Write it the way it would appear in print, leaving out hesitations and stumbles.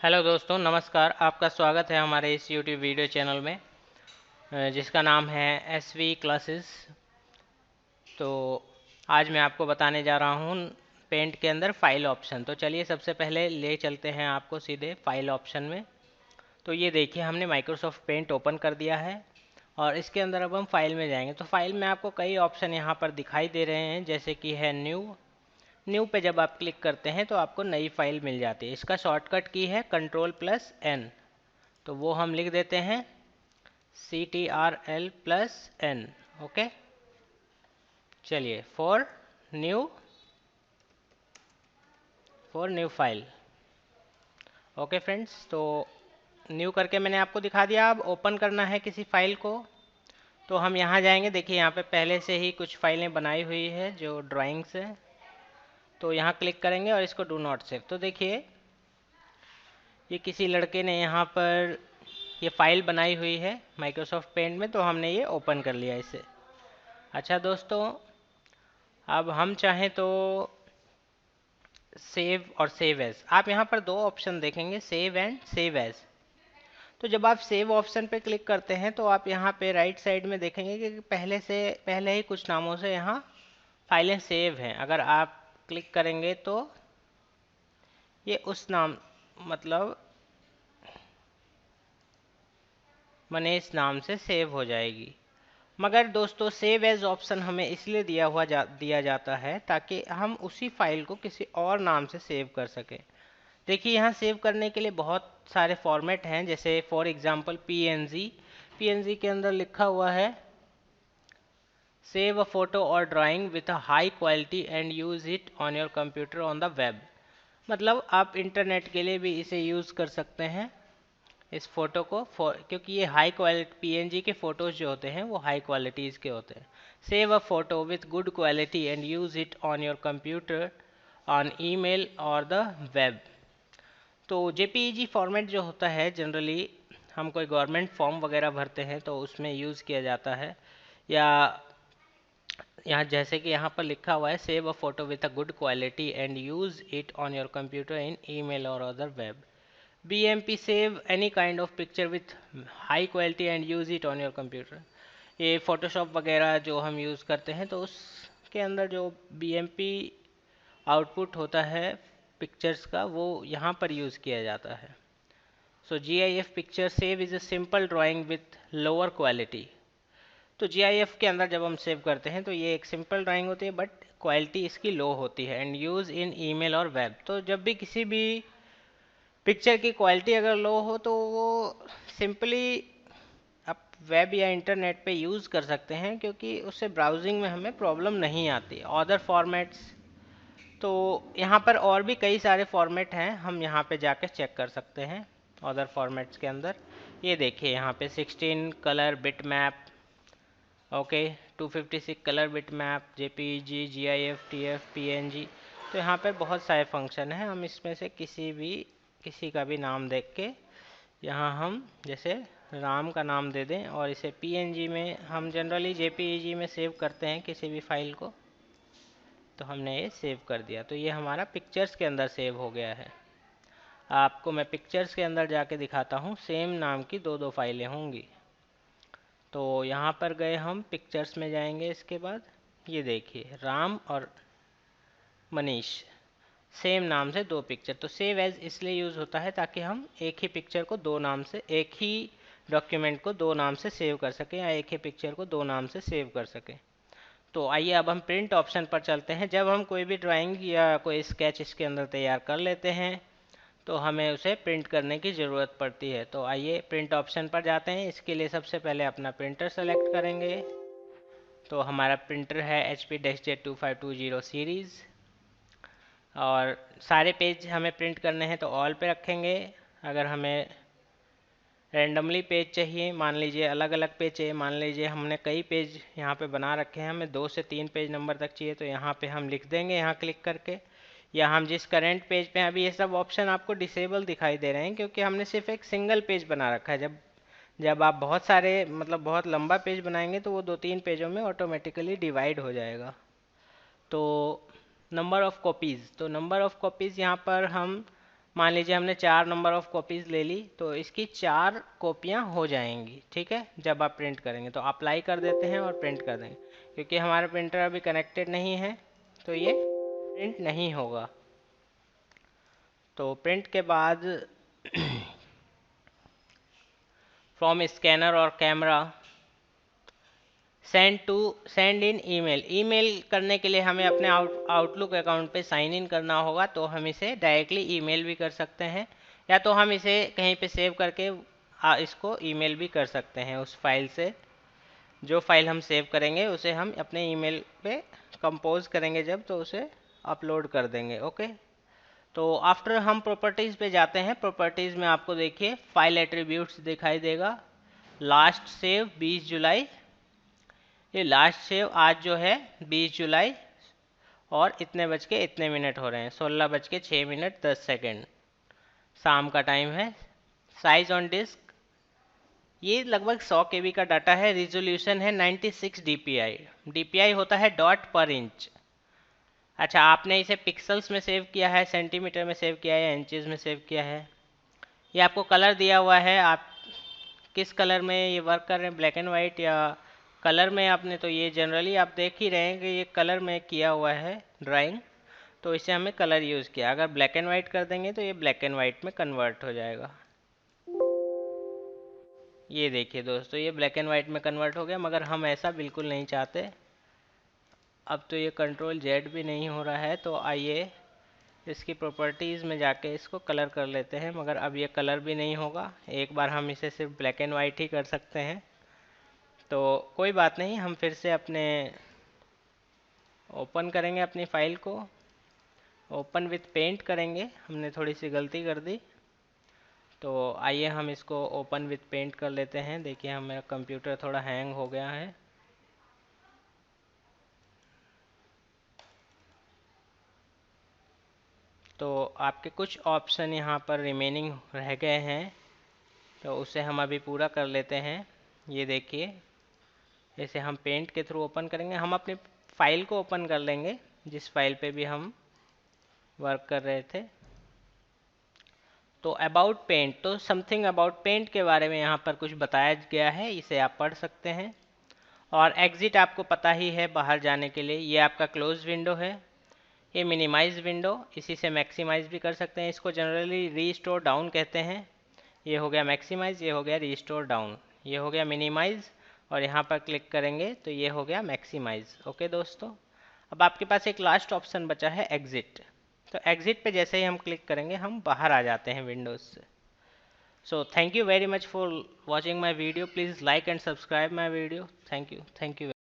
Hello दोस्तों, नमस्कार। आपका स्वागत है हमारे इस यूट्यूब वीडियो चैनल में जिसका नाम है एसवी क्लासेस। तो आज मैं आपको बताने जा रहा हूँ पेंट के अंदर फाइल ऑप्शन। तो चलिए सबसे पहले ले चलते हैं आपको सीधे फाइल ऑप्शन में। तो ये देखिए, हमने माइक्रोसॉफ्ट पेंट ओपन कर दिया है और इसके अंदर अब हम फाइल में जाएंगे। तो फाइल में आपको कई ऑप्शन यहाँ पर दिखाई दे रहे हैं, जैसे कि है न्यू पे जब आप क्लिक करते हैं तो आपको नई फाइल मिल जाती है। इसका शॉर्टकट की है Ctrl+N। तो वो हम लिख देते हैं CTRL+N। ओके, चलिए new for new file. Okay friends, तो न्यू करके मैंने आपको दिखा दिया। अब ओपन करना है किसी फाइल को, तो हम यहाँ जाएंगे। देखिए यहाँ पे पहले से ही कुछ फाइलें बनाई हुई है जो ड्राइंग्स है। तो यहाँ क्लिक करेंगे और इसको डू नॉट सेव। तो देखिए ये किसी लड़के ने यहाँ पर ये फाइल बनाई हुई है माइक्रोसॉफ्ट पेंट में, तो हमने ये ओपन कर लिया इसे। अच्छा दोस्तों, अब हम चाहें तो सेव और सेव एज, आप यहाँ पर दो ऑप्शन देखेंगे, सेव एंड सेव एज। तो जब आप सेव ऑप्शन पे क्लिक करते हैं तो आप यहाँ पे राइट साइड में देखेंगे कि पहले ही कुछ नामों से यहाँ फाइलें सेव हैं। अगर आप क्लिक करेंगे तो ये उस नाम, मतलब मनीष नाम से सेव हो जाएगी। मगर दोस्तों, सेव एज ऑप्शन हमें इसलिए दिया जाता है ताकि हम उसी फाइल को किसी और नाम से सेव कर सकें। देखिए यहाँ सेव करने के लिए बहुत सारे फॉर्मेट हैं, जैसे फॉर एग्जांपल पीएनजी। पीएनजी के अंदर लिखा हुआ है सेव अ फोटो और drawing with a high quality and use it on your computer on the web. मतलब आप इंटरनेट के लिए भी इसे यूज़ कर सकते हैं इस फोटो को, क्योंकि ये हाई क्वालिटी पीएनजी के फोटोज जो होते हैं वो हाई क्वालिटीज़ के होते हैं। Save a photo with good quality and use it on your computer on email और द वेब। तो जेपीईजी फॉर्मेट जो होता है, जनरली हम कोई गवर्नमेंट फॉर्म वगैरह भरते हैं तो उसमें यूज़ किया जाता है। या यहाँ जैसे कि यहाँ पर लिखा हुआ है save a photo with a good quality and use it on your computer in email और other web. BMP save any kind of picture with high quality and use it on your computer। ये Photoshop वगैरह जो हम use करते हैं तो उसके अंदर जो BMP आउटपुट होता है पिक्चर्स का, वो यहाँ पर यूज़ किया जाता है। सो GIF picture save is a simple drawing with lower quality. तो GIF के अंदर जब हम सेव करते हैं तो ये एक सिंपल ड्राइंग होती है, बट क्वालिटी इसकी लो होती है। एंड यूज़ इन ईमेल और वेब। तो जब भी किसी भी पिक्चर की क्वालिटी अगर लो हो तो वो सिंपली आप वेब या इंटरनेट पे यूज़ कर सकते हैं, क्योंकि उससे ब्राउजिंग में हमें प्रॉब्लम नहीं आती। अदर फॉर्मेट्स, तो यहाँ पर और भी कई सारे फॉर्मेट हैं, हम यहाँ पे जाके चेक कर सकते हैं अदर फॉर्मेट्स के अंदर। ये देखिए यहाँ पे 16 colour bit map, okay, 256 colour bit map, JPEG, GIF, TF, PNG। तो यहाँ पर बहुत सारे फंक्शन हैं, हम इसमें से किसी का भी नाम देख के यहाँ हम जैसे राम का नाम दे दें और इसे PNG में, हम जनरली JPEG में सेव करते हैं किसी भी फाइल को। तो हमने ये सेव कर दिया, तो ये हमारा पिक्चर्स के अंदर सेव हो गया है। आपको मैं पिक्चर्स के अंदर जाके दिखाता हूँ, सेम नाम की दो दो फाइलें होंगी। तो यहाँ पर गए, हम पिक्चर्स में जाएंगे। इसके बाद ये देखिए राम और मनीष, सेम नाम से दो पिक्चर। तो सेव एज इसलिए यूज़ होता है ताकि हम एक ही पिक्चर को दो नाम से, एक ही डॉक्यूमेंट को दो नाम से सेव कर सकें, या एक ही पिक्चर को दो नाम से सेव कर सकें। तो आइए अब हम प्रिंट ऑप्शन पर चलते हैं। जब हम कोई भी ड्राइंग या कोई स्केच इसके अंदर तैयार कर लेते हैं तो हमें उसे प्रिंट करने की ज़रूरत पड़ती है। तो आइए प्रिंट ऑप्शन पर जाते हैं। इसके लिए सबसे पहले अपना प्रिंटर सेलेक्ट करेंगे। तो हमारा प्रिंटर है HP-Z2520 सीरीज़, और सारे पेज हमें प्रिंट करने हैं तो ऑल पे रखेंगे। अगर हमें रैंडमली पेज चाहिए, मान लीजिए अलग अलग पेज चाहिए, मान लीजिए हमने कई पेज यहाँ पे बना रखे हैं, हमें 2 से 3 पेज नंबर तक चाहिए, तो यहाँ पे हम लिख देंगे यहाँ क्लिक करके। या हम जिस करेंट पेज पे हैं, अभी ये सब ऑप्शन आपको डिसेबल दिखाई दे रहे हैं क्योंकि हमने सिर्फ एक सिंगल पेज बना रखा है। जब आप बहुत सारे, मतलब बहुत लंबा पेज बनाएंगे तो वो 2-3 पेजों में ऑटोमेटिकली डिवाइड हो जाएगा। तो नंबर ऑफ़ कॉपीज़, तो नंबर ऑफ़ कॉपीज़ यहाँ पर हम मान लीजिए हमने 4 नंबर ऑफ कॉपीज़ ले ली, तो इसकी 4 कॉपियाँ हो जाएंगी, ठीक है। जब आप प्रिंट करेंगे तो अप्लाई कर देते हैं और प्रिंट कर देंगे। क्योंकि हमारा प्रिंटर अभी कनेक्टेड नहीं है तो ये प्रिंट नहीं होगा। तो प्रिंट के बाद फ्रॉम स्कैनर और camera send in email. Email करने के लिए हमें अपने आउटलुक अकाउंट पे साइन इन करना होगा, तो हम इसे डायरेक्टली ईमेल भी कर सकते हैं, या तो हम इसे कहीं पे सेव करके इसको ईमेल भी कर सकते हैं। उस फाइल से जो फाइल हम सेव करेंगे उसे हम अपने ईमेल पे कंपोज करेंगे जब, तो उसे अपलोड कर देंगे। ओके, तो आफ्टर हम प्रॉपर्टीज़ पे जाते हैं। प्रॉपर्टीज़ में आपको देखिए फाइल एट्रीब्यूट्स दिखाई देगा। लास्ट सेव 20 जुलाई, ये लास्ट सेव आज जो है 20 जुलाई और इतने बज के इतने मिनट हो रहे हैं, 16 बज के 6 मिनट 10 सेकेंड शाम का टाइम है। साइज ऑन डिस्क ये लगभग 100 KB का डाटा है। रिजोल्यूशन है 96 DPI। DPI होता है डॉट पर इंच। अच्छा, आपने इसे पिक्सल्स में सेव किया है, सेंटीमीटर में सेव किया है, या इंचेस में सेव किया है। ये आपको कलर दिया हुआ है, आप किस कलर में ये वर्क कर रहे हैं, ब्लैक एंड वाइट या कलर में। आपने तो ये जनरली आप देख ही रहे हैं कि ये कलर में किया हुआ है ड्राइंग, तो इसे हमें कलर यूज़ किया। अगर ब्लैक एंड वाइट कर देंगे तो ये ब्लैक एंड वाइट में कन्वर्ट हो जाएगा। ये देखिए दोस्तों, ये ब्लैक एंड वाइट में कन्वर्ट हो गया, मगर हम ऐसा बिल्कुल नहीं चाहते। अब तो ये कंट्रोल जेड भी नहीं हो रहा है, तो आइए इसकी प्रॉपर्टीज़ में जाके इसको कलर कर लेते हैं, मगर अब ये कलर भी नहीं होगा। एक बार हम इसे सिर्फ ब्लैक एंड वाइट ही कर सकते हैं, तो कोई बात नहीं। हम फिर से अपने ओपन करेंगे अपनी फ़ाइल को, ओपन विथ पेंट करेंगे। हमने थोड़ी सी गलती कर दी, तो आइए हम इसको ओपन विथ पेंट कर लेते हैं। देखिए हम मेरा कंप्यूटर थोड़ा हैंग हो गया है। तो आपके कुछ ऑप्शन यहाँ पर रिमेनिंग रह गए हैं, तो उसे हम अभी पूरा कर लेते हैं। ये देखिए, इसे हम पेंट के थ्रू ओपन करेंगे। हम अपनी फ़ाइल को ओपन कर लेंगे जिस फाइल पे भी हम वर्क कर रहे थे। तो अबाउट पेंट, तो समथिंग अबाउट पेंट के बारे में यहाँ पर कुछ बताया गया है, इसे आप पढ़ सकते हैं। और एग्ज़िट आपको पता ही है बाहर जाने के लिए। ये आपका क्लोज विंडो है। ये मिनिमाइज विंडो, इसी से मैक्सिमाइज भी कर सकते हैं। इसको जनरली रीस्टोर डाउन कहते हैं। ये हो गया मैक्सिमाइज, ये हो गया रीस्टोर डाउन, ये हो गया मिनिमाइज, और यहाँ पर क्लिक करेंगे तो ये हो गया मैक्सिमाइज। ओके दोस्तों, अब आपके पास एक लास्ट ऑप्शन बचा है एग्ज़िट। तो एग्ज़िट पे जैसे ही हम क्लिक करेंगे हम बाहर आ जाते हैं विंडोज़ से। So thank you very much for watching my video. Please like and subscribe my video. Thank you.